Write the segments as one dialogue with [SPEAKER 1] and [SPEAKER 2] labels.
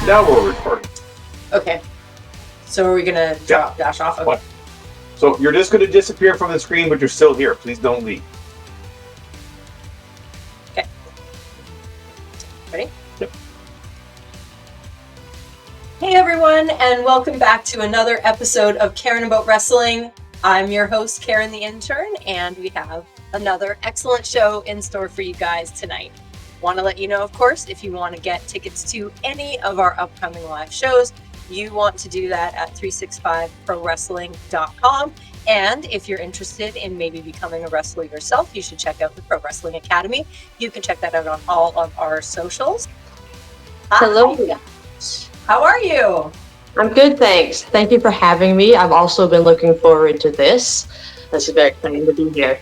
[SPEAKER 1] Now we're recording.
[SPEAKER 2] Okay. So are we gonna drop Dash off? Okay.
[SPEAKER 1] What? So you're just going to disappear from the screen, but you're still here. Please don't leave.
[SPEAKER 2] Okay. Ready?
[SPEAKER 1] Yep.
[SPEAKER 2] Hey everyone, and welcome back to another episode of Karen About Wrestling. I'm your host, Karen the Intern, and we have another excellent show in store for you guys tonight. Want to let you know, of course, if you want to get tickets to any of our upcoming live shows, you want to do that at 365prowrestling.com. And if you're interested in maybe becoming a wrestler yourself, you should check out the Pro Wrestling Academy. You can check that out on all of our socials.
[SPEAKER 3] Hello.
[SPEAKER 2] Hi. How are you?
[SPEAKER 3] I'm good, thanks. Thank you for having me. I've also been looking forward to this. This is very exciting to be here.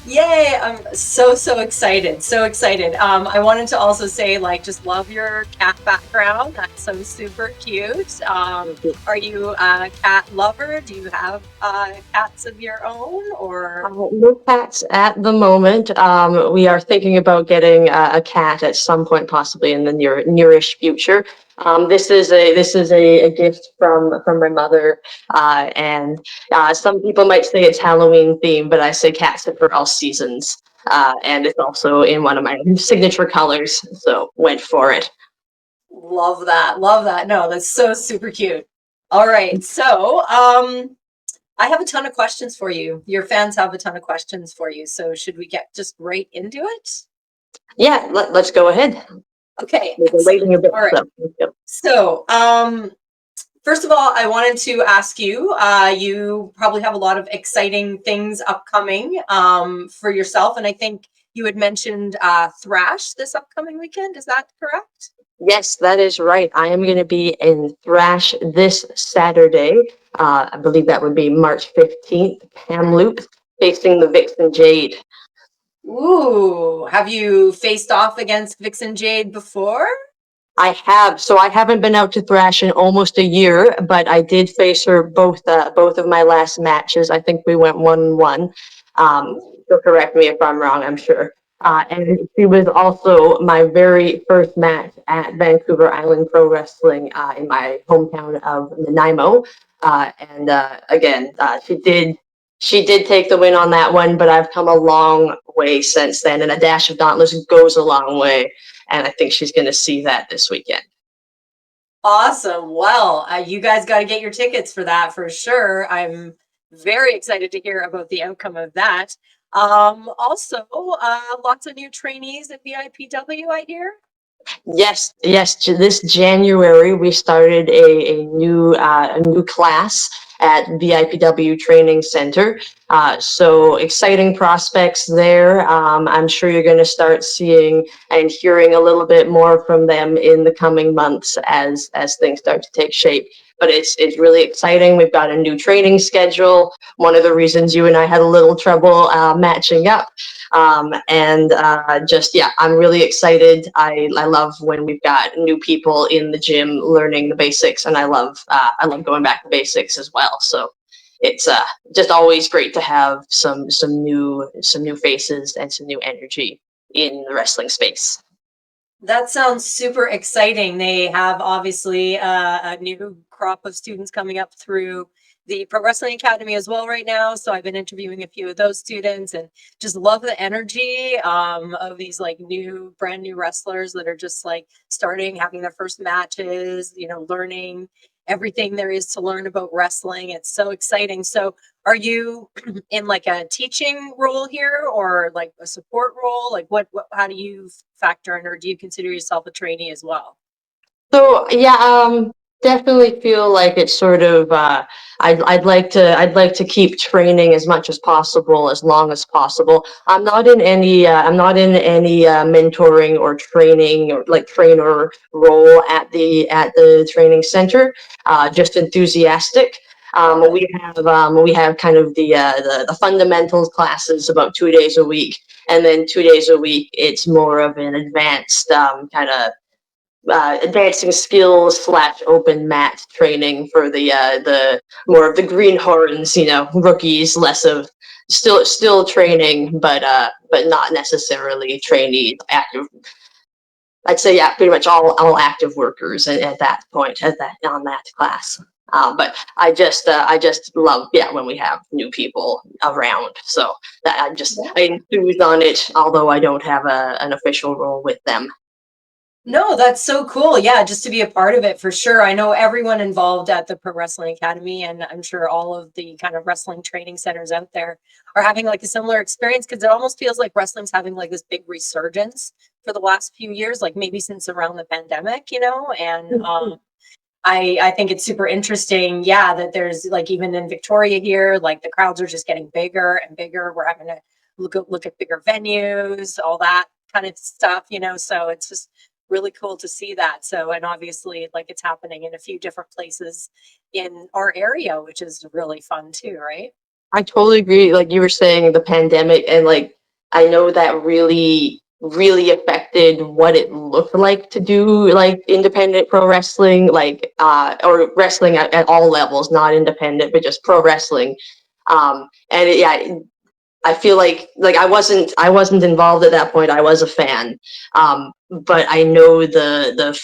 [SPEAKER 2] Yay! I'm so excited. So excited. I wanted to also say, just love your cat background. That's so super cute. Are you a cat lover? Do you have cats of your own, or?
[SPEAKER 3] No cats at the moment. We are thinking about getting a cat at some point, possibly in the nearish future. This is a gift from my mother, and some people might say it's Halloween themed, but I say cats are for all seasons. And it's also in one of my signature colors, so went for it.
[SPEAKER 2] Love that. Love that. No, that's so super cute. All right. So, I have a ton of questions for you. Your fans have a ton of questions for you. So should we get just right into it?
[SPEAKER 3] Yeah, let's go ahead.
[SPEAKER 2] Okay.
[SPEAKER 3] We've been waiting a bit.
[SPEAKER 2] All right. So, first of all, I wanted to ask you, you probably have a lot of exciting things upcoming for yourself. And I think you had mentioned Thrash this upcoming weekend. Is that correct?
[SPEAKER 3] Yes, that is right. I am going to be in Thrash this Saturday. I believe that would be March 15th, Kamloops, facing the Vixen Jade.
[SPEAKER 2] Ooh, have you faced off against Vixen Jade before?
[SPEAKER 3] I have. So I haven't been out to Thrash in almost a year, but I did face her both of my last matches. I think we went 1-1. So correct me if I'm wrong, I'm sure. And she was also my very first match at Vancouver Island Pro Wrestling in my hometown of Nanaimo. Again, she did take the win on that one, but I've come a long way since then, and a Dash of Dauntless goes a long way, and I think she's going to see that this weekend.
[SPEAKER 2] Awesome. Well, you guys got to get your tickets for that for sure. I'm very excited to hear about the outcome of that. Also, lots of new trainees at VIPW, I hear.
[SPEAKER 3] Yes. This January we started a new class at VIPW Training Center. So exciting prospects there. I'm sure you're going to start seeing and hearing a little bit more from them in the coming months as things start to take shape. But it's really exciting. We've got a new training schedule. One of the reasons you and I had a little trouble matching up. I'm really excited. I love when we've got new people in the gym learning the basics, and I love going back to basics as well. So it's just always great to have some new faces and some new energy in the wrestling space.
[SPEAKER 2] That sounds super exciting. They have obviously a new crop of students coming up through the Pro Wrestling Academy as well right now. So I've been interviewing a few of those students and just love the energy of these brand new wrestlers that are just starting, having their first matches, learning everything there is to learn about wrestling. It's so exciting. So are you in a teaching role here or a support role? How do you factor in, or do you consider yourself a trainee as well?
[SPEAKER 3] So yeah, definitely feel like it's sort of I'd like to keep training as much as possible, as long as possible. I'm not in any mentoring or training or trainer role at the training center. Just enthusiastic. We have kind of the fundamentals classes about 2 days a week, and then 2 days a week it's more of an advanced kind of advancing skills / open mat training for the more of the greenhorns, rookies, less of still training, but not necessarily trainees, active I'd say, yeah, pretty much all active workers at that point, on that class. But I just love, yeah, when we have new people around. So that I enthuse on it, although I don't have an official role with them.
[SPEAKER 2] No, that's so cool. Yeah, just to be a part of it for sure. I know everyone involved at the Pro Wrestling Academy, and I'm sure all of the kind of wrestling training centers out there are having like a similar experience, because it almost feels like wrestling's having like this big resurgence for the last few years, like maybe since around the pandemic, and I think it's super interesting, yeah, that there's like, even in Victoria here, like the crowds are just getting bigger and bigger. We're having to look at bigger venues, all that kind of stuff, so it's just really cool to see that. So, and obviously like it's happening in a few different places in our area, which is really fun too, right?
[SPEAKER 3] I totally agree. Like you were saying, the pandemic, and like I know that really affected what it looked like to do like independent pro wrestling, like or wrestling at all levels, not independent, but just pro wrestling. And yeah, I feel like I wasn't involved at that point. I was a fan, but I know the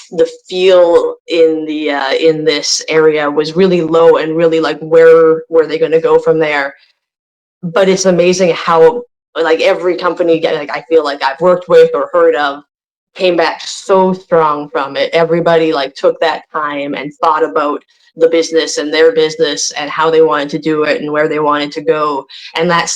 [SPEAKER 3] feel in the in this area was really low, and really like where were they going to go from there? But it's amazing how like every company like I feel like I've worked with or heard of came back so strong from it. Everybody like took that time and thought about the business and their business and how they wanted to do it and where they wanted to go. And that's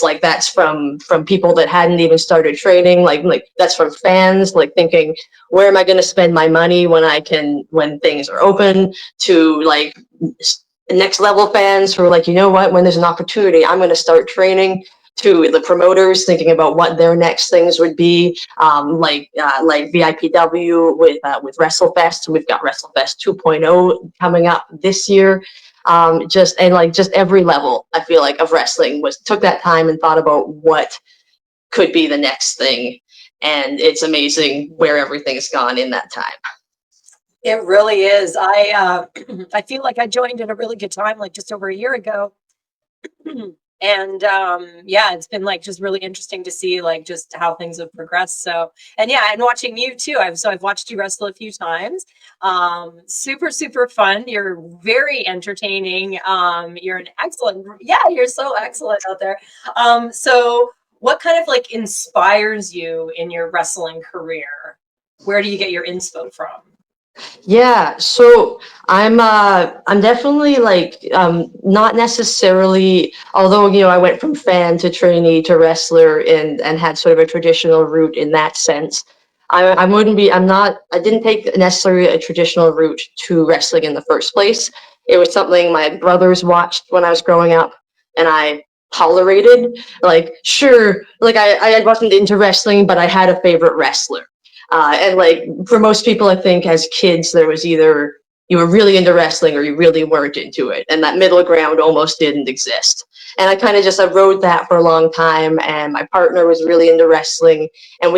[SPEAKER 3] from people that hadn't even started training, like that's from fans like thinking, where am I going to spend my money when things are open, to like next level fans who are like, you know what, when there's an opportunity, I'm going to start training, to the promoters thinking about what their next things would be, like VIPW with WrestleFest. We've got WrestleFest 2.0 coming up this year. Just every level, I feel like, of wrestling took that time and thought about what could be the next thing, and it's amazing where everything's gone in that time.
[SPEAKER 2] It really is. I feel like I joined at a really good time, like just over a year ago. And yeah, it's been like just really interesting to see like just how things have progressed. So, and yeah, and watching you too. I've watched you wrestle a few times. Super fun. You're very entertaining. You're an excellent, yeah, you're so excellent out there. So what kind of like inspires you in your wrestling career? Where do you get your inspo from?
[SPEAKER 3] Yeah, so I'm definitely like not necessarily, although I went from fan to trainee to wrestler and had sort of a traditional route in that sense. I wouldn't be I'm not I didn't take necessarily a traditional route to wrestling in the first place. It was something my brothers watched when I was growing up, and I tolerated. Like, sure, like I wasn't into wrestling, but I had a favorite wrestler. And like for most people, I think as kids, there was either you were really into wrestling or you really weren't into it. And that middle ground almost didn't exist. And I rode that for a long time. And my partner was really into wrestling. And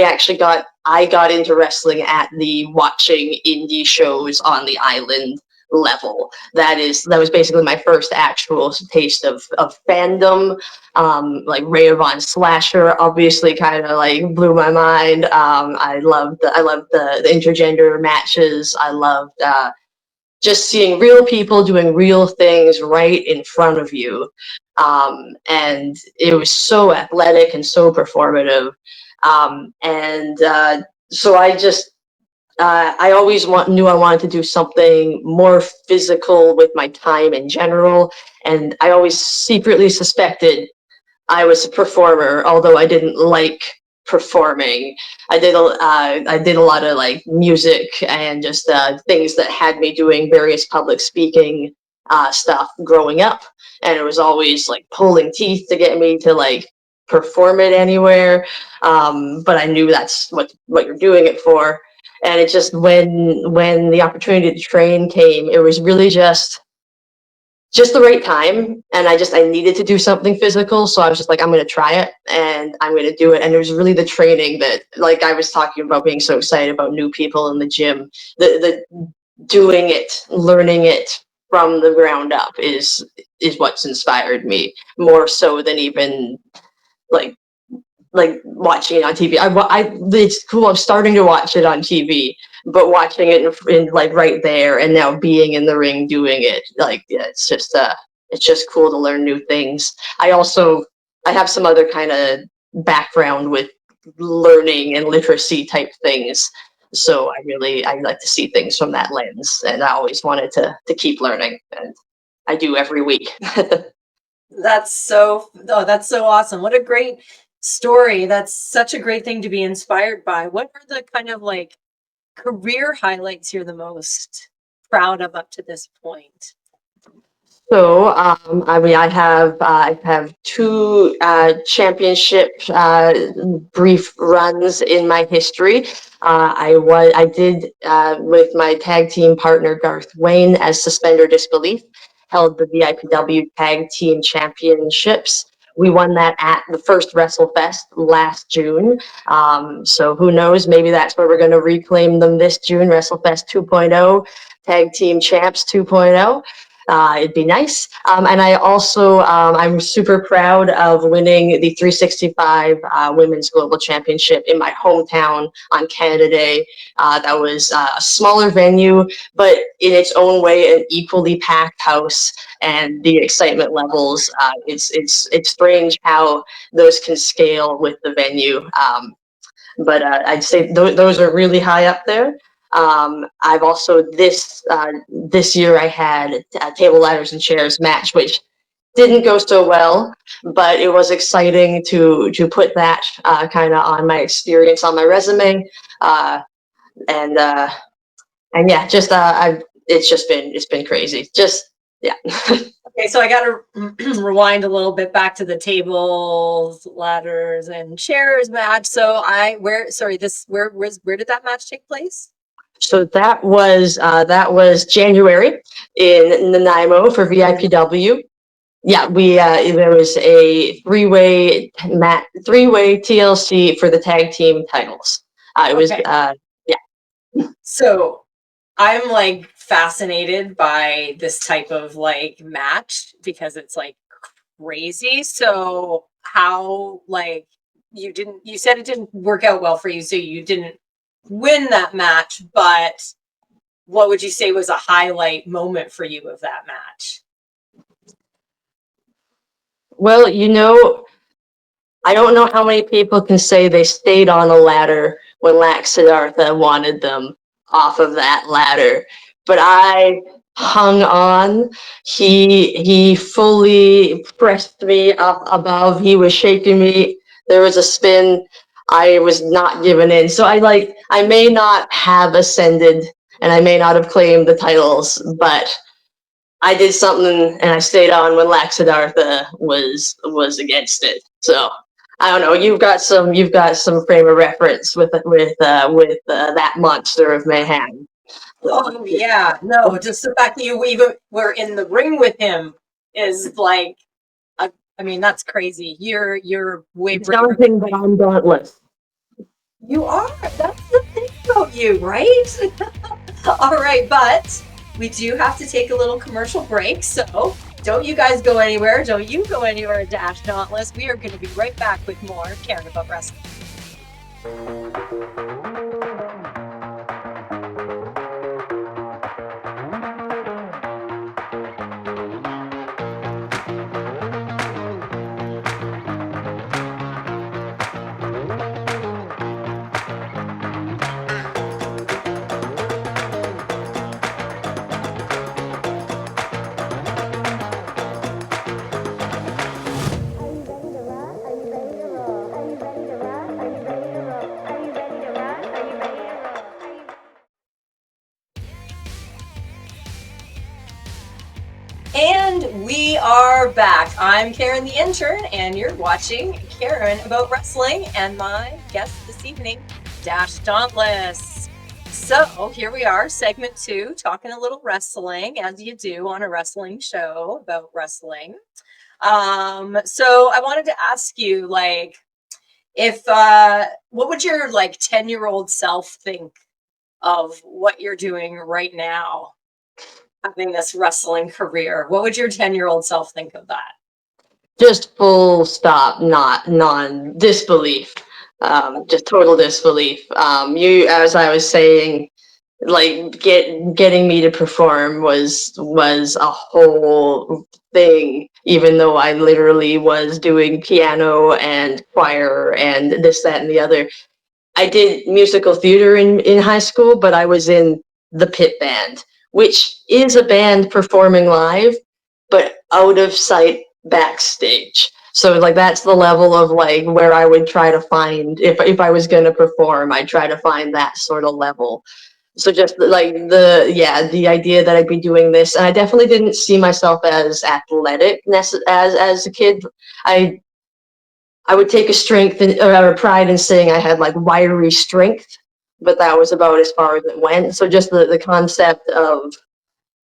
[SPEAKER 3] I got into wrestling at the watching indie shows on the island level. That was basically my first actual taste of fandom. Like Ray of On Slasher obviously kind of like blew my mind. I loved the intergender matches. I loved just seeing real people doing real things right in front of you. And it was so athletic and so performative. So I always knew I wanted to do something more physical with my time in general, and I always secretly suspected I was a performer, although I didn't like performing. I did a lot of like music and just things that had me doing various public speaking stuff growing up, and it was always like pulling teeth to get me to like perform it anywhere. But I knew that's what you're doing it for. And it just when the opportunity to train came, it was really just the right time, and I needed to do something physical, so I was just like, I'm going to try it and I'm going to do it. And it was really the training that, like I was talking about, being so excited about new people in the gym, the doing it, learning it from the ground up is what's inspired me more so than even like like watching it on TV. It's cool. I'm starting to watch it on TV, but watching it in like right there and now being in the ring doing it, like yeah, it's just cool to learn new things. I have some other kind of background with learning and literacy type things. So I like to see things from that lens, and I always wanted to keep learning, and I do every week.
[SPEAKER 2] That's so awesome. What a great story. That's such a great thing to be inspired by. What are the kind of like career highlights you're the most proud of up to this point?
[SPEAKER 3] So, I mean, I have two championship brief runs in my history. I did with my tag team partner Garth Wayne as suspender disbelief, held the VIPW Tag Team Championships. We won that at the first WrestleFest last June. So who knows? Maybe that's where we're going to reclaim them this June. WrestleFest 2.0, Tag Team Champs 2.0. It'd be nice. And I also, I'm super proud of winning the 365 Women's Global Championship in my hometown on Canada Day. That was a smaller venue, but in its own way, an equally packed house. And the excitement levels, it's strange how those can scale with the venue. But I'd say those are really high up there. I've also this year I had a table, ladders, and chairs match, which didn't go so well, but it was exciting to put that kind of on my experience on my resume, and yeah, just it's been crazy. Just yeah.
[SPEAKER 2] Okay, so I got to rewind a little bit back to the tables, ladders, and chairs match. So where did that match take place?
[SPEAKER 3] So that was January in Nanaimo for VIPW. Yeah, there was a three-way TLC for the tag team titles. It was
[SPEAKER 2] Okay.
[SPEAKER 3] yeah.
[SPEAKER 2] So I'm like fascinated by this type of like match because it's like crazy. So how like you said it didn't work out well for you, so you didn't win that match, but what would you say was a highlight moment for you of that match?
[SPEAKER 3] Well, I don't know how many people can say they stayed on a ladder when Lax Siddhartha wanted them off of that ladder, but I hung on. He fully pressed me up above. He was shaking me. There was a spin. I was not giving in. So I may not have ascended and I may not have claimed the titles, but I did something and I stayed on when Lax Siddhartha was against it. So I don't know. You've got some frame of reference with that monster of mayhem.
[SPEAKER 2] Oh yeah, no, just the fact that you even were in the ring with him is like, I mean, that's crazy. You're way
[SPEAKER 3] It's
[SPEAKER 2] braver.
[SPEAKER 3] daunting, but I'm dauntless.
[SPEAKER 2] You are. That's the thing about you, right? All right, but we do have to take a little commercial break. So don't you guys go anywhere. Don't you go anywhere, Dash Dauntless. We are going to be right back with more Karen About Wrestling. And we are back. I'm Karen the Intern, and you're watching Karen About Wrestling, and my guest this evening, Dash Dauntless. So here we are, segment 2, talking a little wrestling, as you do on a wrestling show about wrestling. So I wanted to ask you, like, what would your like 10-year-old self think of what you're doing right now? Having this wrestling career, what would your 10-year-old self think of that?
[SPEAKER 3] just full stop, not disbelief, just total disbelief. You, as I was saying, like getting me to perform was a whole thing, even though I literally was doing piano and choir and this, that, and the other. I did musical theater in high school, but I was in the pit band, which is a band performing live, but out of sight backstage. So like that's the level of like where I would try to find, if I was gonna perform, I'd try to find that sort of level. So just like the idea that I'd be doing this, and I definitely didn't see myself as athletic as a kid. I I would take a strength or a pride in saying I had like wiry strength, but that was about as far as it went. So just the concept of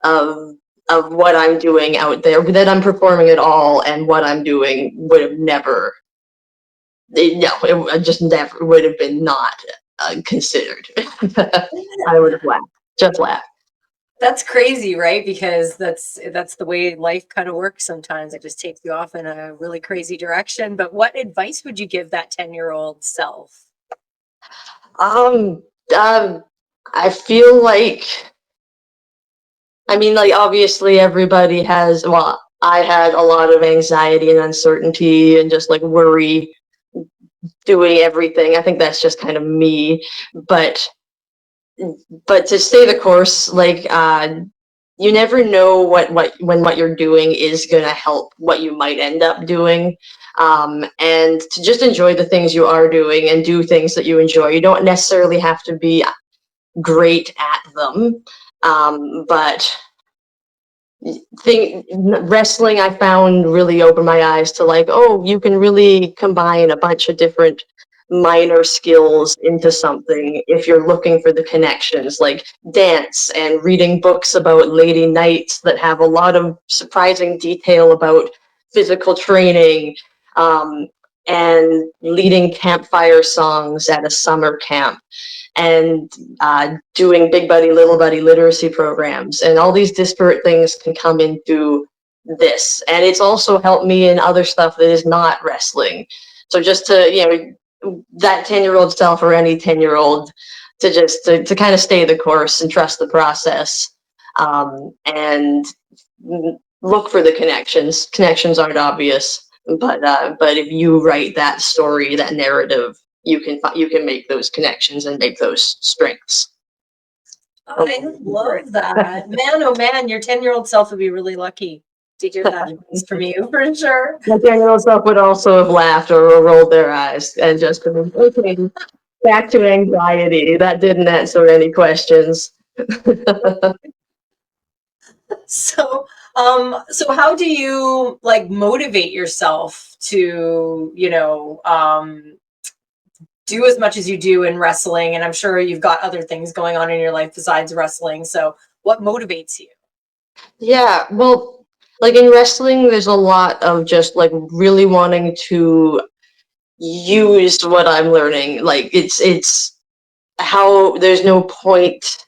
[SPEAKER 3] of what I'm doing out there, that I'm performing at all, and what I'm doing would have never, it just never would have been not considered. I would have laughed, just laughed.
[SPEAKER 2] That's crazy, right? Because that's the way life kind of works sometimes. It just takes you off in a really crazy direction. But what advice would you give that 10-year-old self?
[SPEAKER 3] Um, I feel like, I mean, like, obviously everybody has, well, I had a lot of anxiety and uncertainty and just like worry doing everything. I think that's just kind of me. But to stay the course, like, you never know what you're doing is gonna help what you might end up doing. And to just enjoy the things you are doing and do things that you enjoy. You don't necessarily have to be great at them. But wrestling, I found, really opened my eyes to like, oh, you can really combine a bunch of different minor skills into something if you're looking for the connections, like dance and reading books about lady knights that have a lot of surprising detail about physical training, and leading campfire songs at a summer camp, and doing big buddy, little buddy literacy programs, and all these disparate things can come into this. And it's also helped me in other stuff that is not wrestling. So just to, that 10-year-old self, or any 10-year-old, to just to kind of stay the course and trust the process, and look for the connections. Connections aren't obvious, but if you write that story, that narrative, you can make those connections and make those strengths.
[SPEAKER 2] I love that. Man, oh man, your 10-year-old self would be really lucky to hear that advice from you, for sure.
[SPEAKER 3] My 10-year-old self would also have laughed or rolled their eyes and just been, okay, back to anxiety. That didn't answer any questions.
[SPEAKER 2] So how do you like motivate yourself to, do as much as you do in wrestling? And I'm sure you've got other things going on in your life besides wrestling. So what motivates you?
[SPEAKER 3] Yeah, well, like in wrestling, there's a lot of just like really wanting to use what I'm learning. Like it's how there's no point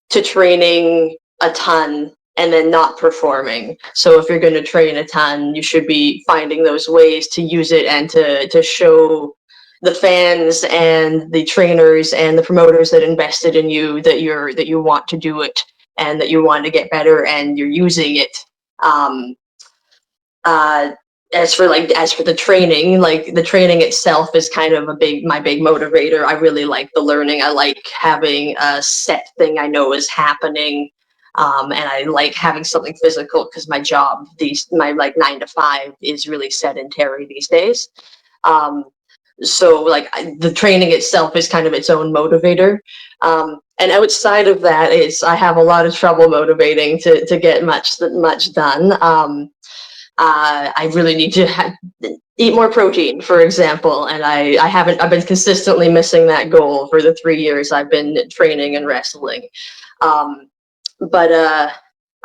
[SPEAKER 3] to training a ton and then not performing. So if you're going to train a ton, you should be finding those ways to use it and to show the fans and the trainers and the promoters that invested in you that you want to do it, and that you want to get better, and you're using it. Um, uh, as for the training, like the training itself is kind of my big motivator. I really like the learning. I like having a set thing I know is happening. And I like having something physical, because my job, my like 9 to 5 is really sedentary these days. So like the training itself is kind of its own motivator. And outside of that, I have a lot of trouble motivating to get much done. I really need to eat more protein, for example, and I've been consistently missing that goal for the 3 years I've been training and wrestling. But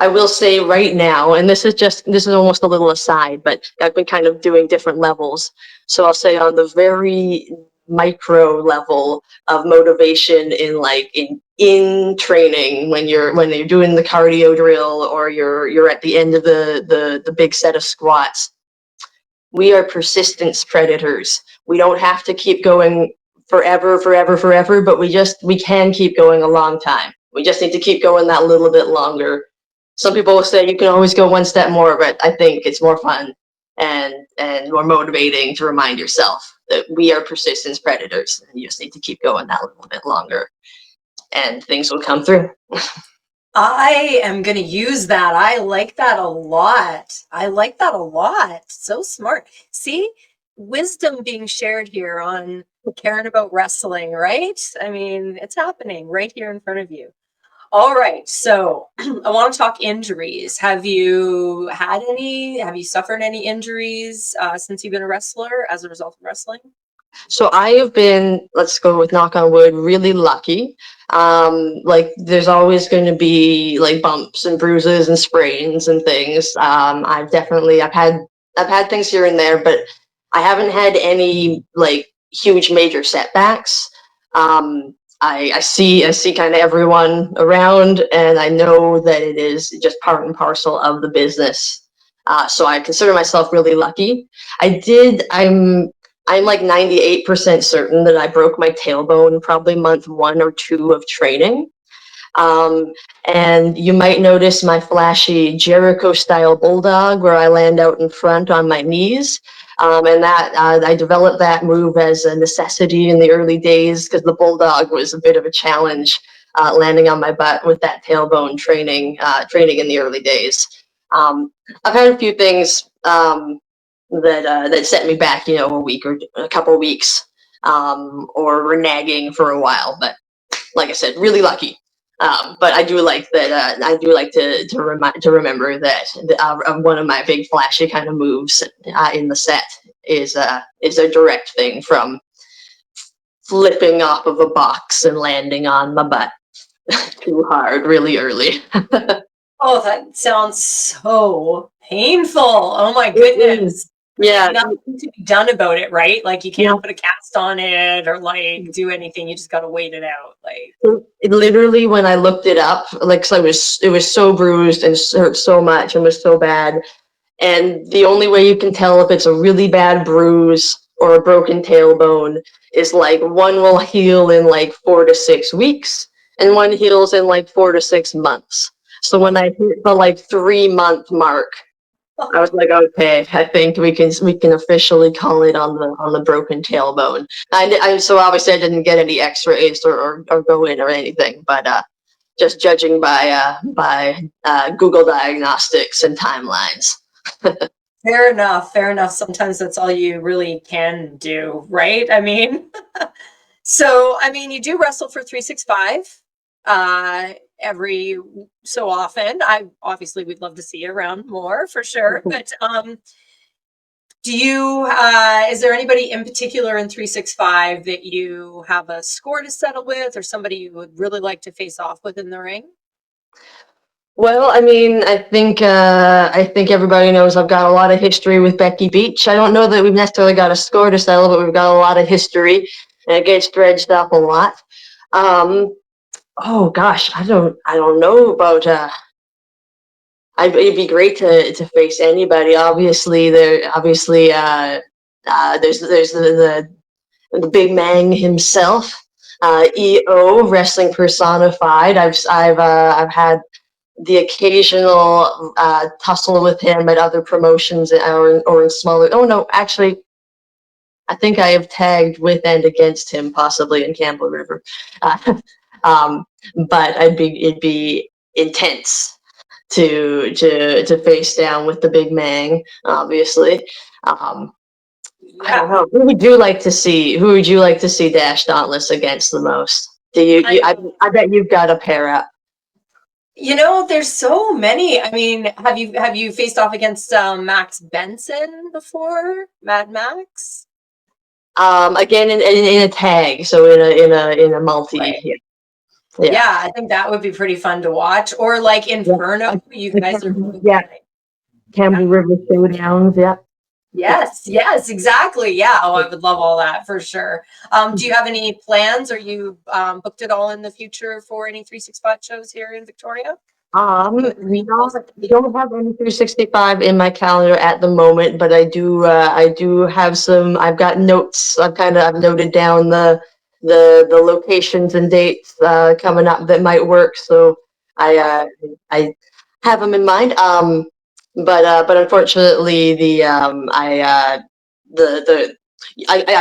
[SPEAKER 3] I will say right now, and this is almost a little aside, but I've been kind of doing different levels. So I'll say on the very micro level of motivation in training, when you're doing the cardio drill, or you're at the end of the big set of squats, we are persistence predators. We don't have to keep going forever, but we can keep going a long time. We just need to keep going that little bit longer. Some people will say you can always go one step more, but I think it's more fun and more motivating to remind yourself that we are persistence predators, and you just need to keep going that little bit longer, and things will come through.
[SPEAKER 2] I am going to use that. I like that a lot. I like that a lot. So smart. See, wisdom being shared here on Karen About Wrestling, right? I mean, it's happening right here in front of you. All right. So I want to talk injuries. Have you suffered any injuries since you've been a wrestler as a result of wrestling?
[SPEAKER 3] So I have been, let's go with knock on wood, really lucky. Like there's always going to be like bumps and bruises and sprains and things. I've had things here and there, but I haven't had any like huge major setbacks. I see kind of everyone around, and I know that it is just part and parcel of the business. So I consider myself really lucky. I'm like 98% certain that I broke my tailbone probably month 1 or 2 of training. And you might notice my flashy Jericho-style bulldog where I land out in front on my knees. And that I developed that move as a necessity in the early days because the bulldog was a bit of a challenge, landing on my butt with that tailbone training in the early days. I've had a few things that set me back, a week or a couple of weeks, or were nagging for a while. But like I said, really lucky. But I do like that. I do like to remember that one of my big flashy kind of moves in the set is a direct thing from flipping off of a box and landing on my butt too hard really early.
[SPEAKER 2] Oh, that sounds so painful. Oh my goodness.
[SPEAKER 3] Yeah.
[SPEAKER 2] Nothing to be done about it, right? Like you can't put a cast on it or like do anything. You just got to wait it out. Like
[SPEAKER 3] it literally, when I looked it up, like, so it was so bruised and hurt so much and was so bad. And the only way you can tell if it's a really bad bruise or a broken tailbone is like one will heal in like 4 to 6 weeks and one heals in like 4 to 6 months. So when I hit the like 3-month mark, I was like, okay, I think we can officially call it on the broken tailbone. So obviously I didn't get any X-rays or go in or anything, but just judging by Google Diagnostics and timelines.
[SPEAKER 2] fair enough. Fair enough. Sometimes that's all you really can do, right? I mean, so I mean, you do wrestle for 365 every so often. We'd love to see you around more for sure. But do you is there anybody in particular in 365 that you have a score to settle with, or somebody you would really like to face off with in the ring?
[SPEAKER 3] Well, I mean, I think everybody knows I've got a lot of history with Becky Beach. I don't know that we've necessarily got a score to settle, but we've got a lot of history, and it gets dredged up a lot. Oh gosh, I don't know about. It'd be great to face anybody. Obviously, there's the big man himself, EO, wrestling personified. I've had the occasional tussle with him at other promotions or in smaller. Oh no, actually, I think I have tagged with and against him possibly in Campbell River. But it'd be intense to face down with the big man, obviously. I don't know. Who would you like to see Dash Dauntless against the most? I bet you've got a pair up.
[SPEAKER 2] There's so many. I mean, have you faced off against Max Benson before? Mad Max?
[SPEAKER 3] Again in a tag, so in a multi.
[SPEAKER 2] Right.
[SPEAKER 3] Yeah.
[SPEAKER 2] Yeah, I think that would be pretty fun to watch. Or like Inferno, you guys are
[SPEAKER 3] Campbell River Showdowns, yeah.
[SPEAKER 2] Yes, exactly. Yeah. Oh, I would love all that for sure. Do you have any plans, or you booked it all in the future for any 365 shows here in Victoria?
[SPEAKER 3] We don't have any 365 in my calendar at the moment, but I do have some. I've got notes. I've noted down the locations and dates coming up that might work. So I have them in mind. But unfortunately, the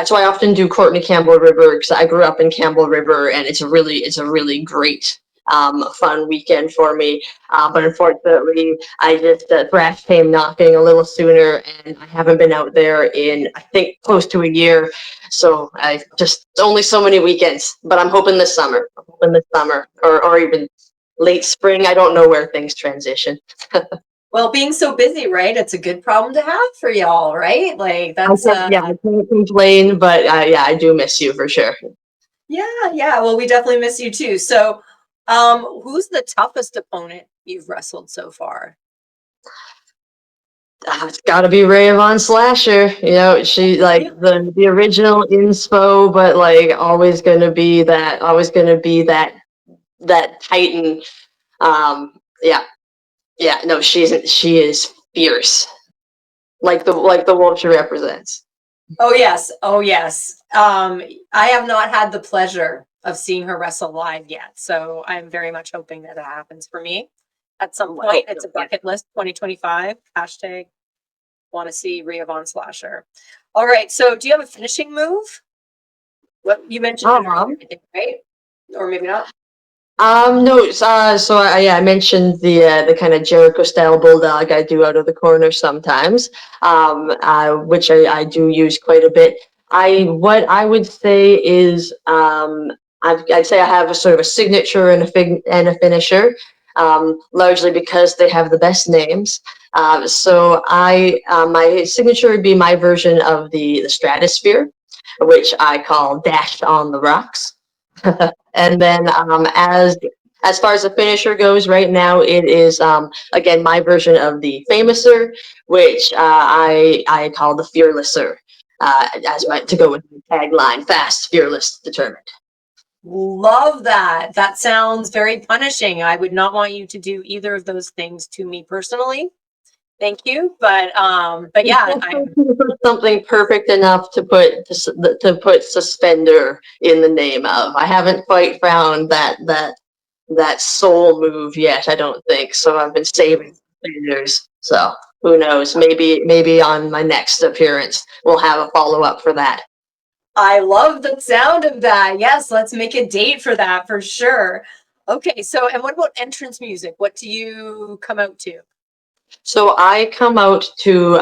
[SPEAKER 3] so I often do Courtney Campbell River because I grew up in Campbell River, and it's a really great fun weekend for me. But unfortunately, I just thrash came knocking a little sooner, and I haven't been out there in I think close to a year. So I just only so many weekends. But I'm hoping this summer. I'm hoping this summer, or even late spring. I don't know where things transition.
[SPEAKER 2] Well, being so busy, right? It's a good problem to have for y'all, right? Like that's
[SPEAKER 3] I can't complain, but yeah, I do miss you for sure.
[SPEAKER 2] yeah. Well, we definitely miss you too. So, who's the toughest opponent you've wrestled so far?
[SPEAKER 3] It's got to be Ray Von Slasher. You know, she like the original inspo, but like always gonna be that Titan. Yeah, yeah. No, she is fierce, like the wolf she represents.
[SPEAKER 2] Oh yes, oh yes. I have not had the pleasure of seeing her wrestle live yet, so I'm very much hoping that it happens for me at some point. It's a bucket list 2025 hashtag want to see Rhea Von Slasher. All right, so do you have a finishing move? What you mentioned it earlier, I think, right? Or maybe not.
[SPEAKER 3] No, so I mentioned the kind of Jericho style bulldog I do out of the corner sometimes, which I do use quite a bit. What I would say is I'd say I have a sort of a signature and a finisher, largely because they have the best names. So my signature would be my version of the stratosphere, which I call Dash on the Rocks. And then as far as the finisher goes, right now it is again my version of the famouser, which I call the fearlesser, to go with the tagline: fast, fearless, determined.
[SPEAKER 2] Love that. That sounds very punishing. I would not want you to do either of those things to me personally. Thank you, but yeah,
[SPEAKER 3] Something perfect enough to put suspender in the name of. I haven't quite found that soul move yet. I don't think so. I've been saving suspenders. So who knows? Maybe on my next appearance we'll have a follow up for that.
[SPEAKER 2] I love the sound of that. Yes, let's make a date for that for sure. Okay, so and what about entrance music? What do you come out to?
[SPEAKER 3] So I come out to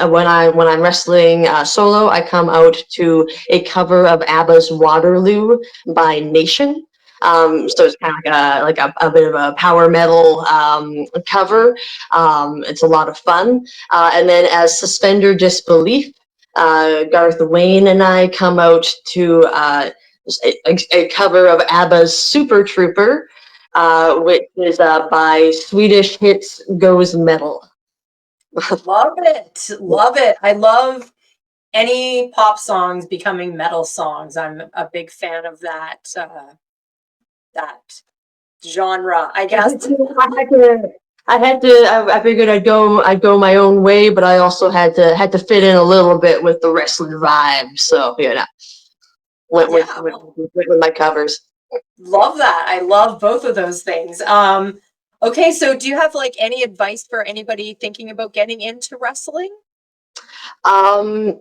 [SPEAKER 3] when I'm wrestling solo, I come out to a cover of ABBA's "Waterloo" by Nation. So it's kind of like a bit of a power metal cover. It's a lot of fun. And then as Suspender Disbelief, Garth Wayne and I come out to a cover of ABBA's "Super Trooper," which is by Swedish Hits Goes Metal.
[SPEAKER 2] Love it. Love it. I love any pop songs becoming metal songs. I'm a big fan of that that genre, I guess.
[SPEAKER 3] I figured I'd go my own way, but I also had to fit in a little bit with the wrestling vibe. So went with my covers.
[SPEAKER 2] Love that. I love both of those things. Okay, so do you have like any advice for anybody thinking about getting into wrestling?
[SPEAKER 3] So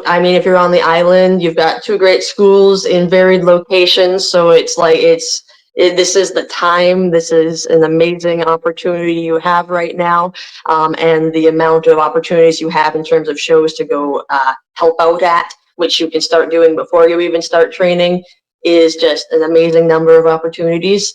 [SPEAKER 3] I mean, if you're on the island, you've got two great schools in varied locations. So it's like this is the time. This is an amazing opportunity you have right now, and the amount of opportunities you have in terms of shows to go help out at, which you can start doing before you even start training, is just an amazing number of opportunities.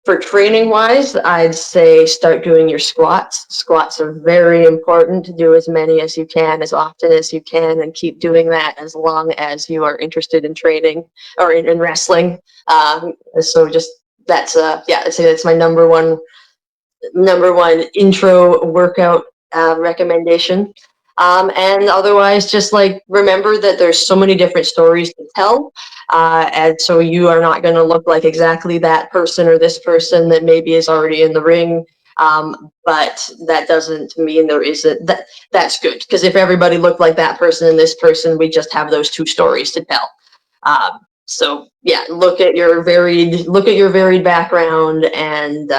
[SPEAKER 3] For training wise, I'd say start doing your squats. Squats are very important. To do as many as you can, as often as you can, and keep doing that as long as you are interested in training or in wrestling. So just that's I'd say that's my number one intro workout recommendation. And otherwise, just like remember that there's so many different stories to tell. And so you are not going to look like exactly that person or this person that maybe is already in the ring. But that doesn't mean there isn't that. That's good, because if everybody looked like that person and this person, we just have those two stories to tell. So yeah, look at your varied background and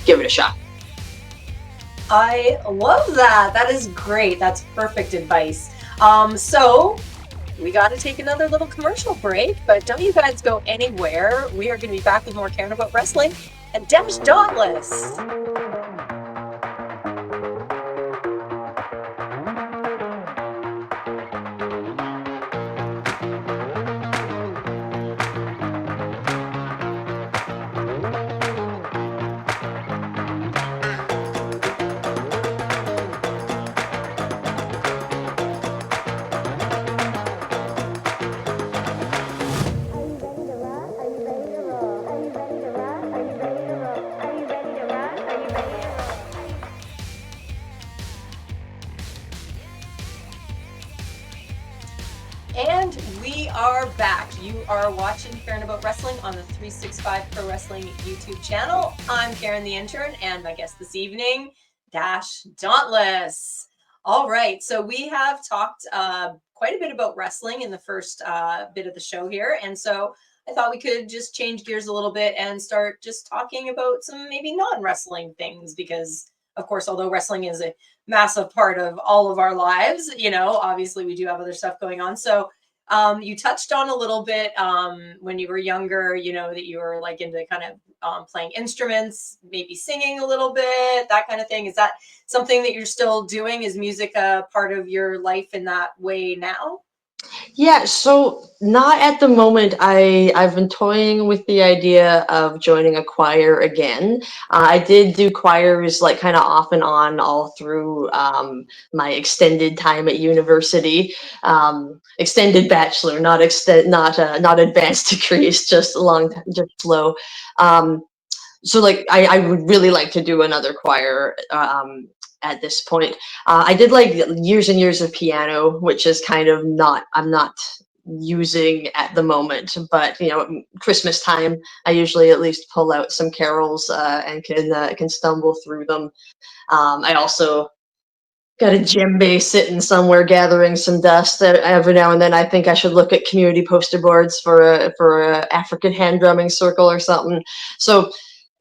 [SPEAKER 3] give it a shot.
[SPEAKER 2] I love that. That is great. That's perfect advice. So we got to take another little commercial break, but don't you guys go anywhere. We are going to be back with more Karen About Wrestling and Dash Dauntless. And we are back. You are watching Karen About Wrestling on the 365 Pro Wrestling YouTube channel. I'm Karen the Intern, and my guest this evening, Dash Dauntless. All right, so we have talked quite a bit about wrestling in the first bit of the show here, and so I thought we could just change gears a little bit and start just talking about some maybe non-wrestling things, because of course, although wrestling is a massive part of all of our lives, obviously we do have other stuff going on. So you touched on a little bit when you were younger, that you were like into kind of playing instruments, maybe singing a little bit, that kind of thing. Is that something that you're still doing? Is music a part of your life in that way now?
[SPEAKER 3] Yeah, so not at the moment. I've been toying with the idea of joining a choir again. I did do choirs like kind of off and on all through my extended time at university. Extended bachelor, not advanced degrees, just just slow. So like I would really like to do another choir at this point. I did like years and years of piano, which is kind of I'm not using at the moment, but Christmas time, I usually at least pull out some carols and can stumble through them. I also got a djembe sitting somewhere gathering some dust every now and then. I think I should look at community poster boards for a African hand drumming circle or something. So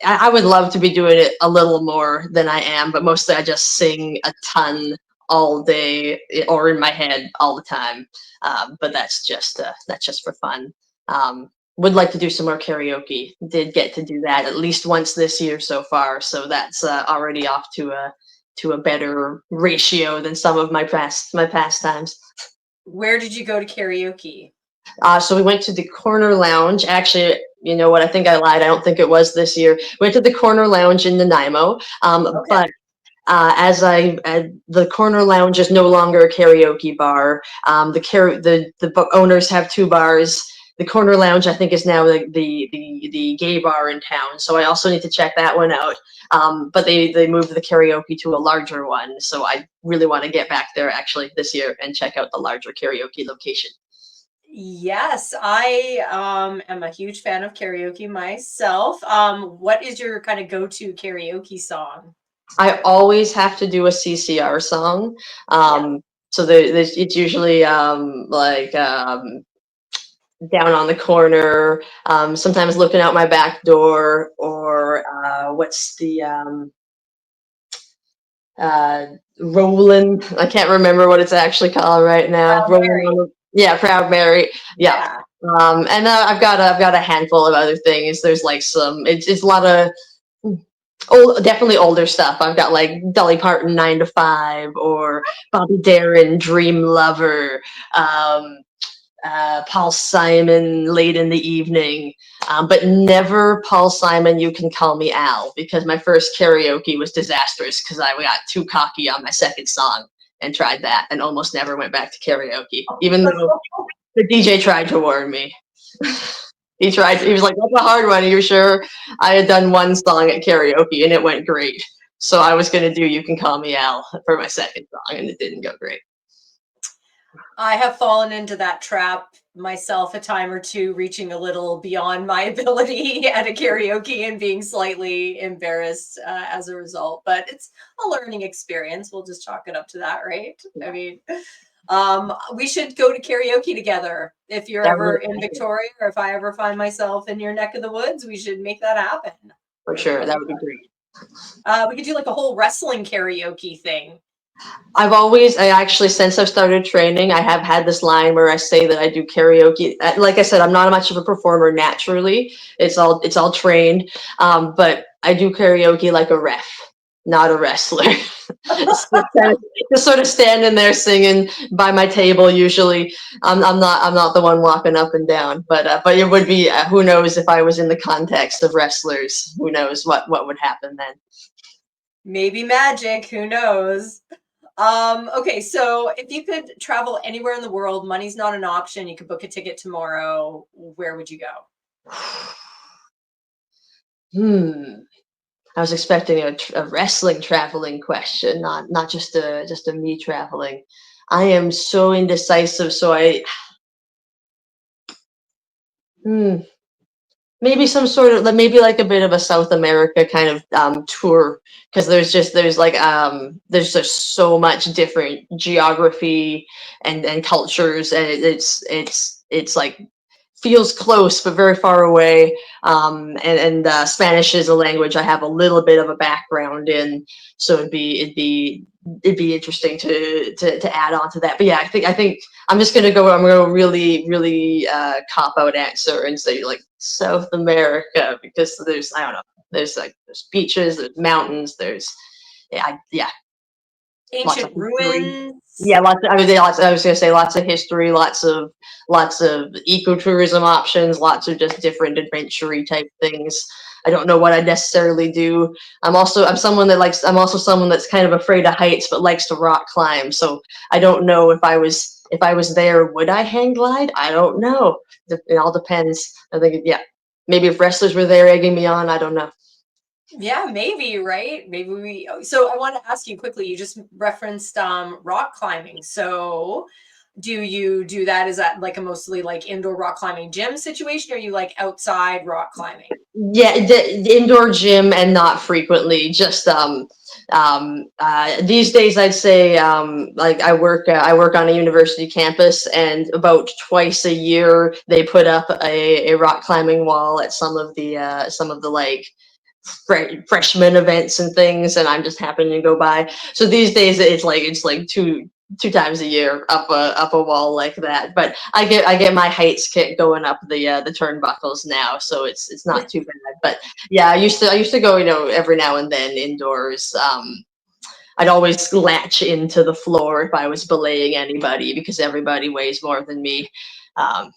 [SPEAKER 3] I would love to be doing it a little more than I am, but mostly I just sing a ton all day or in my head all the time. But that's just for fun. Would like to do some more karaoke. Did get to do that at least once this year so far, so that's already off to a better ratio than some of my pastimes.
[SPEAKER 2] Where did you go to karaoke?
[SPEAKER 3] So we went to the Corner Lounge. Actually, you know what? I think I lied. I don't think it was this year. Went to the Corner Lounge in Nanaimo.
[SPEAKER 2] Okay.
[SPEAKER 3] But the Corner Lounge is no longer a karaoke bar. The owners have two bars. The Corner Lounge, I think, is now the gay bar in town. So I also need to check that one out. But they moved the karaoke to a larger one. So I really want to get back there actually this year and check out the larger karaoke location.
[SPEAKER 2] Yes, I am a huge fan of karaoke myself. What is your kind of go-to karaoke song?
[SPEAKER 3] I always have to do a CCR song. So it's usually Down on the Corner, sometimes Looking Out My Back Door, or what's the Roland? I can't remember what it's actually called right now. Proud Mary. Yeah. And I've got a handful of other things. There's like it's a lot of definitely older stuff. I've got like Dolly Parton 9 to 5, or Bobby Darin Dream Lover, Paul Simon Late in the Evening, but never Paul Simon You Can Call Me Al, because my first karaoke was disastrous because I got too cocky on my second song and tried that and almost never went back to karaoke, even though the DJ tried to warn me. He was like, "That's a hard one. Are you sure?" I had done one song at karaoke and it went great. So I was going to do You Can Call Me Al for my second song, and it didn't go great.
[SPEAKER 2] I have fallen into that trap myself a time or two, reaching a little beyond my ability at a karaoke and being slightly embarrassed as a result. But it's a learning experience. We'll just chalk it up to that, right? I mean, we should go to karaoke together. If you're
[SPEAKER 3] That
[SPEAKER 2] ever
[SPEAKER 3] would
[SPEAKER 2] in
[SPEAKER 3] be
[SPEAKER 2] Victoria, or if I ever find myself in your neck of the woods, we should make that happen.
[SPEAKER 3] for sure. That would be great.
[SPEAKER 2] We could do like a whole wrestling karaoke thing.
[SPEAKER 3] I actually, since I've started training, I have had this line where I say that I do karaoke. Like I said, I'm not much of a performer naturally. It's all trained. But I do karaoke like a ref, not a wrestler. Just sort of standing there singing by my table. Usually, I'm not the one walking up and down. But it would be, who knows if I was in the context of wrestlers? Who knows what would happen then?
[SPEAKER 2] Maybe magic, who knows? Okay, so if you could travel anywhere in the world, money's not an option, you could book a ticket tomorrow, where would you go?
[SPEAKER 3] I was expecting a wrestling traveling question, not just a me traveling. I am so indecisive, so maybe some sort of, maybe like a bit of a South America kind of tour, because there's just so much different geography and cultures, and it's like feels close but very far away. And Spanish is a language I have a little bit of a background in, so it'd be interesting to add on to that. But yeah, I think I'm gonna go really cop out answer and say like South America, because there's, I don't know, there's beaches, there's mountains, there's yeah,
[SPEAKER 2] Ancient ruins.
[SPEAKER 3] yeah, I was gonna say lots of history, lots of ecotourism options, lots of just different adventure type things. I don't know what I necessarily do. I'm also someone that's kind of afraid of heights but likes to rock climb. So I don't know if I was there, would I hang glide? I don't know. It all depends. I think maybe if wrestlers were there egging me on, I don't know.
[SPEAKER 2] Yeah, maybe, right? So I want to ask you quickly, you just referenced rock climbing. So do you do that? Is that like a mostly like indoor rock climbing gym situation, or are you like outside rock climbing?
[SPEAKER 3] Yeah, the indoor gym, and not frequently. Just these days, I'd say like I work on a university campus, and about twice a year they put up a rock climbing wall at some of the like freshman events and things, and I'm just happening to go by. So these days it's like two times a year up a wall like that. But I get my heights kick going up the turnbuckles now, so it's not too bad. But yeah, I used to go, every now and then indoors. I'd always latch into the floor if I was belaying anybody, because everybody weighs more than me.
[SPEAKER 2] I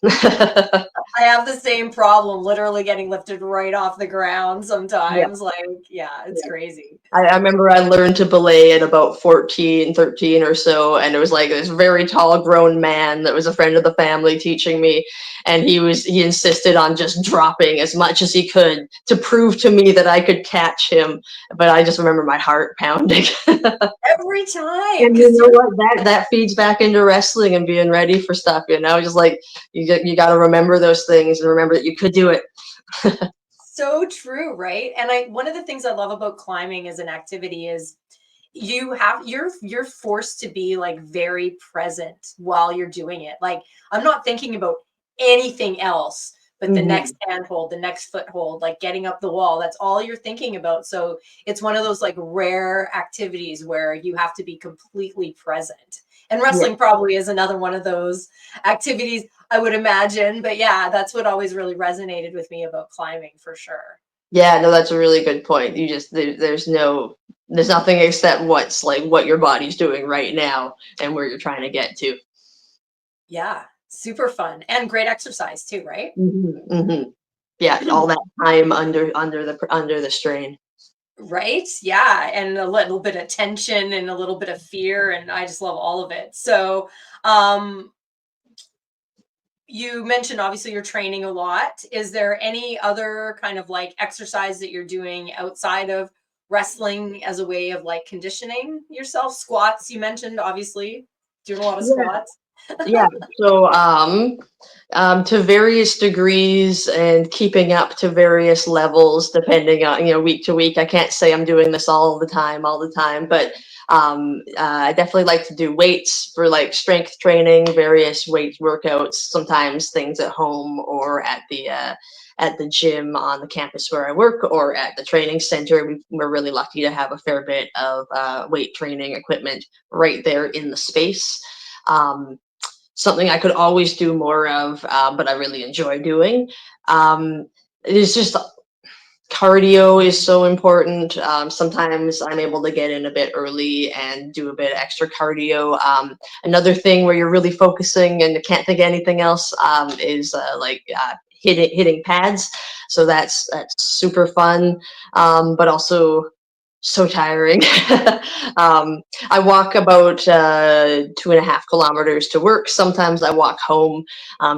[SPEAKER 2] have the same problem, literally getting lifted right off the ground sometimes.
[SPEAKER 3] Yeah.
[SPEAKER 2] Like, yeah, it's crazy.
[SPEAKER 3] I remember I learned to belay at about 14, 13 or so, and it was like this very tall grown man that was a friend of the family teaching me, and he insisted on just dropping as much as he could to prove to me that I could catch him. But I just remember my heart pounding.
[SPEAKER 2] Every time,
[SPEAKER 3] And you
[SPEAKER 2] because
[SPEAKER 3] know what? That feeds back into wrestling and being ready for stuff, just like you got to remember those things and remember that you could do it.
[SPEAKER 2] so true, right? And one of the things I love about climbing as an activity is you're forced to be like very present while you're doing it. Like, I'm not thinking about anything else but the next handhold, the next foothold, like getting up the wall. That's all you're thinking about. So it's one of those like rare activities where you have to be completely present. And wrestling probably is another one of those activities, I would imagine. But yeah, that's what always really resonated with me about climbing, for sure.
[SPEAKER 3] Yeah, no, that's a really good point. There's nothing except what your body's doing right now and where you're trying to get to.
[SPEAKER 2] Yeah, super fun and great exercise too, right?
[SPEAKER 3] Yeah, all that time under the strain.
[SPEAKER 2] Right? Yeah, and a little bit of tension and a little bit of fear, and I just love all of it. So, you mentioned obviously you're training a lot. Is there any other kind of like exercise that you're doing outside of wrestling as a way of like conditioning yourself? Squats, you mentioned, obviously, doing a lot of
[SPEAKER 3] Yeah.
[SPEAKER 2] squats.
[SPEAKER 3] Yeah. So, to various degrees and keeping up to various levels, depending on, week to week. I can't say I'm doing this all the time, but I definitely like to do weights for like strength training, various weight workouts, sometimes things at home or at the gym on the campus where I work or at the training center. We're really lucky to have a fair bit of weight training equipment right there in the space. Something I could always do more of, but I really enjoy doing. It's just cardio is so important. Sometimes I'm able to get in a bit early and do a bit of extra cardio. Another thing where you're really focusing and can't think of anything else is hitting pads. So that's super fun, but also so tiring. I walk about 2.5 kilometers to work. Sometimes I walk home.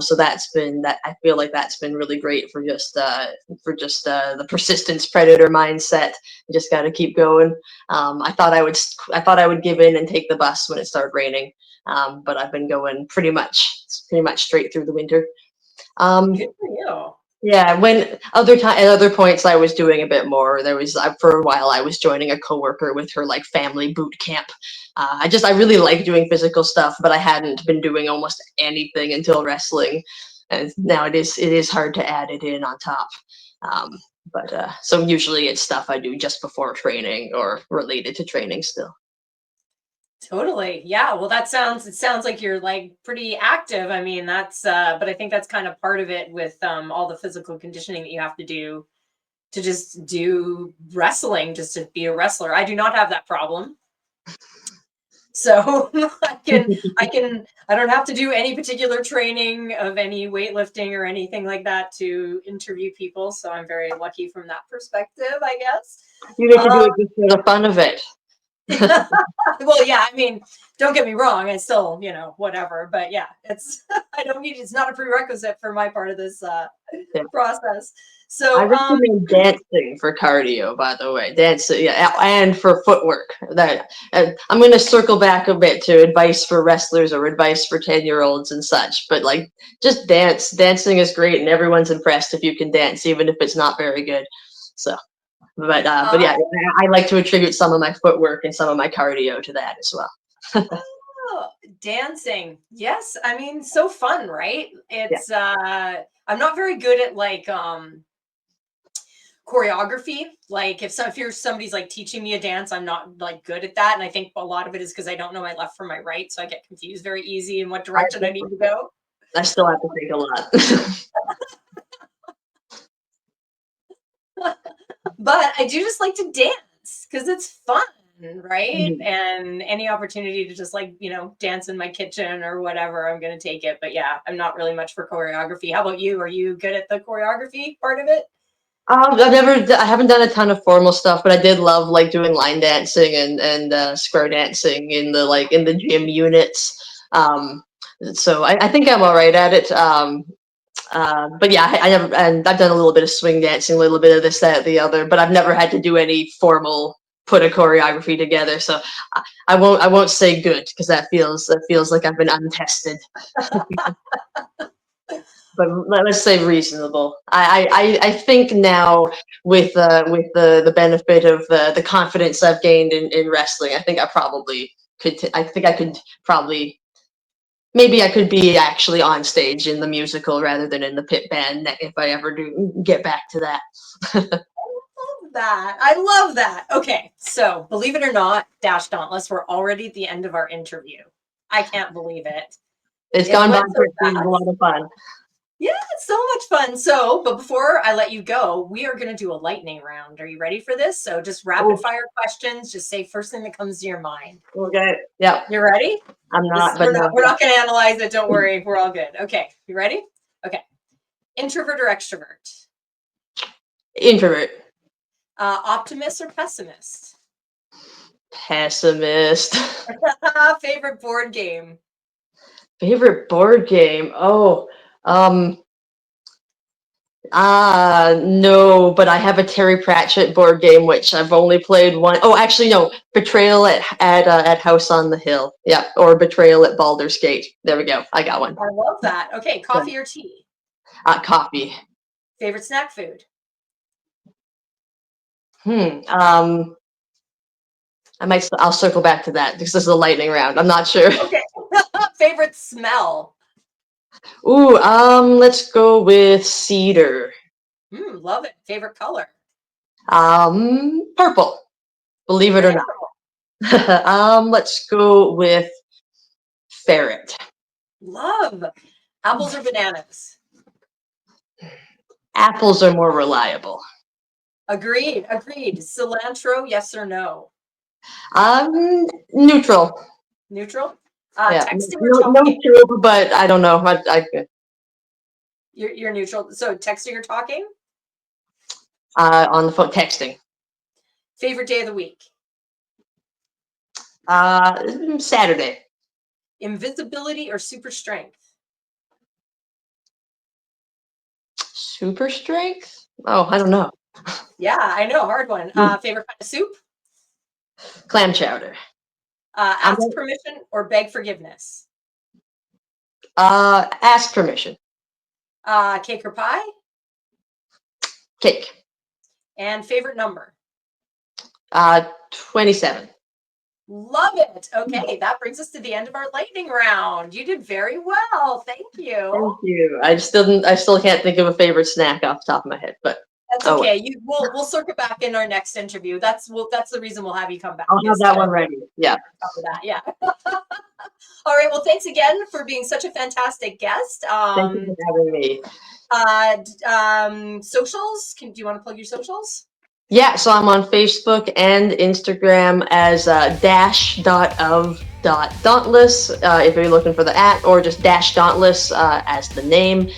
[SPEAKER 3] So that's been that. I feel like that's been really great for just the persistence predator mindset. You just got to keep going. I thought I would give in and take the bus when it started raining, but I've been going pretty much straight through the winter.
[SPEAKER 2] Good for you.
[SPEAKER 3] Yeah, when at other points I was doing a bit more. There was for a while I was joining a coworker with her like family boot camp. I really like doing physical stuff, but I hadn't been doing almost anything until wrestling, and now it is hard to add it in on top. Um, but so usually it's stuff I do just before training or related to training still.
[SPEAKER 2] Totally. Yeah. Well, it sounds like you're like pretty active. I mean, but I think that's kind of part of it with all the physical conditioning that you have to do to just do wrestling, just to be a wrestler. I do not have that problem. So I don't have to do any particular training of any weightlifting or anything like that to interview people. So I'm very lucky from that perspective, I guess.
[SPEAKER 3] You get to do it just for the fun of it.
[SPEAKER 2] Well, yeah, I mean, don't get me wrong, I still, whatever, but yeah, it's not a prerequisite for my part of this process. So,
[SPEAKER 3] I recommend dancing for cardio, by the way. Dancing, yeah, and for footwork. I'm going to circle back a bit to advice for wrestlers or advice for 10-year-olds and such. But like, just dance. Dancing is great, and everyone's impressed if you can dance, even if it's not very good. So, but yeah, I like to attribute some of my footwork and some of my cardio to that as well.
[SPEAKER 2] oh, dancing. Yes, I mean, so fun, right? It's I'm not very good at like choreography. Like if somebody's like teaching me a dance, I'm not like good at that. And I think a lot of it is because I don't know my left from my right. So I get confused very easy in what direction I need to go.
[SPEAKER 3] I still have to think a lot.
[SPEAKER 2] But I do just like to dance because it's fun, right?
[SPEAKER 3] Mhm.
[SPEAKER 2] And any opportunity to just like, dance in my kitchen or whatever, I'm going to take it. But yeah, I'm not really much for choreography. How about you? Are you good at the choreography part of it?
[SPEAKER 3] I haven't done a ton of formal stuff, but I did love like doing line dancing and square dancing in the gym units. So I think I'm all right at it. But yeah, and I've done a little bit of swing dancing, a little bit of this, that, the other, but I've never had to do any formal put a choreography together. So I won't say good because that feels like I've been untested. But let's say reasonable. I think now with the benefit of the confidence I've gained in wrestling, I think I probably could. I think I could probably. Maybe I could be actually on stage in the musical rather than in the pit band if I ever do get back to that.
[SPEAKER 2] I love that. Okay, so believe it or not, Dash Dauntless, we're already at the end of our interview. I can't believe it.
[SPEAKER 3] It's gone by quickly. It's a lot of fun.
[SPEAKER 2] Yeah, it's so much fun. So, but before I let you go, we are going to do a lightning round. Are you ready for this? So just rapid fire questions. Just say first thing that comes to your mind.
[SPEAKER 3] Okay. Yeah.
[SPEAKER 2] You ready?
[SPEAKER 3] I'm not, but
[SPEAKER 2] we're not going to analyze it. Don't worry. We're all good. Okay. You ready? Okay. Introvert or extrovert?
[SPEAKER 3] Introvert.
[SPEAKER 2] Optimist or pessimist?
[SPEAKER 3] Pessimist.
[SPEAKER 2] Favorite board game?
[SPEAKER 3] Favorite board game? Oh, No, but I have a Terry Pratchett board game, which I've only played one. Oh, actually, no, Betrayal at House on the Hill. Yeah, or Betrayal at Baldur's Gate. There we go. I got one.
[SPEAKER 2] I love that. Okay, coffee or tea?
[SPEAKER 3] Coffee.
[SPEAKER 2] Favorite snack food?
[SPEAKER 3] I'll circle back to that because this is a lightning round. I'm not sure.
[SPEAKER 2] Okay. Favorite smell?
[SPEAKER 3] Ooh, let's go with cedar.
[SPEAKER 2] Love it. Favorite color?
[SPEAKER 3] Purple. Believe it or not. Let's go with ferret.
[SPEAKER 2] Love. Apples or bananas?
[SPEAKER 3] Apples are more reliable.
[SPEAKER 2] Agreed. Cilantro, yes or no?
[SPEAKER 3] Neutral.
[SPEAKER 2] Neutral?
[SPEAKER 3] Yeah,
[SPEAKER 2] Texting or talking?
[SPEAKER 3] neutral, but I don't know.
[SPEAKER 2] You're neutral. So texting or talking?
[SPEAKER 3] On the phone, texting.
[SPEAKER 2] Favorite day of the week?
[SPEAKER 3] Saturday.
[SPEAKER 2] Invisibility or super strength?
[SPEAKER 3] Super strength? Oh, I don't know.
[SPEAKER 2] Yeah, I know. Hard one. Favorite kind of soup?
[SPEAKER 3] Clam chowder.
[SPEAKER 2] Ask permission or beg forgiveness?
[SPEAKER 3] Ask permission.
[SPEAKER 2] Cake or pie?
[SPEAKER 3] Cake.
[SPEAKER 2] And favorite number?
[SPEAKER 3] 27.
[SPEAKER 2] Love it. Okay, that brings us to the end of our lightning round. You did very well. Thank you.
[SPEAKER 3] Thank you. I still can't think of a favorite snack off the top of my head, but
[SPEAKER 2] that's okay. We'll circle back in our next interview. That's the reason we'll have you come back.
[SPEAKER 3] I'll have that one ready. Yeah.
[SPEAKER 2] Cover that. Yeah. All right. Well, thanks again for being such a fantastic guest.
[SPEAKER 3] Thank you for having me.
[SPEAKER 2] Socials. Do you want to plug your socials?
[SPEAKER 3] Yeah, so I'm on Facebook and Instagram as dash.of.dauntless if you're looking for the @ or just Dash Dauntless as the name.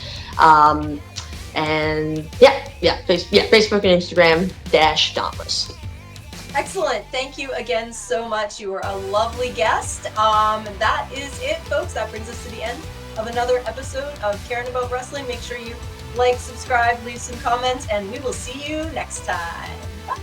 [SPEAKER 3] And Facebook and Instagram, Dash Dauntless.
[SPEAKER 2] Excellent. Thank you again so much. You were a lovely guest. That is it, folks. That brings us to the end of another episode of Karen About Wrestling. Make sure you like, subscribe, leave some comments, and we will see you next time. Bye.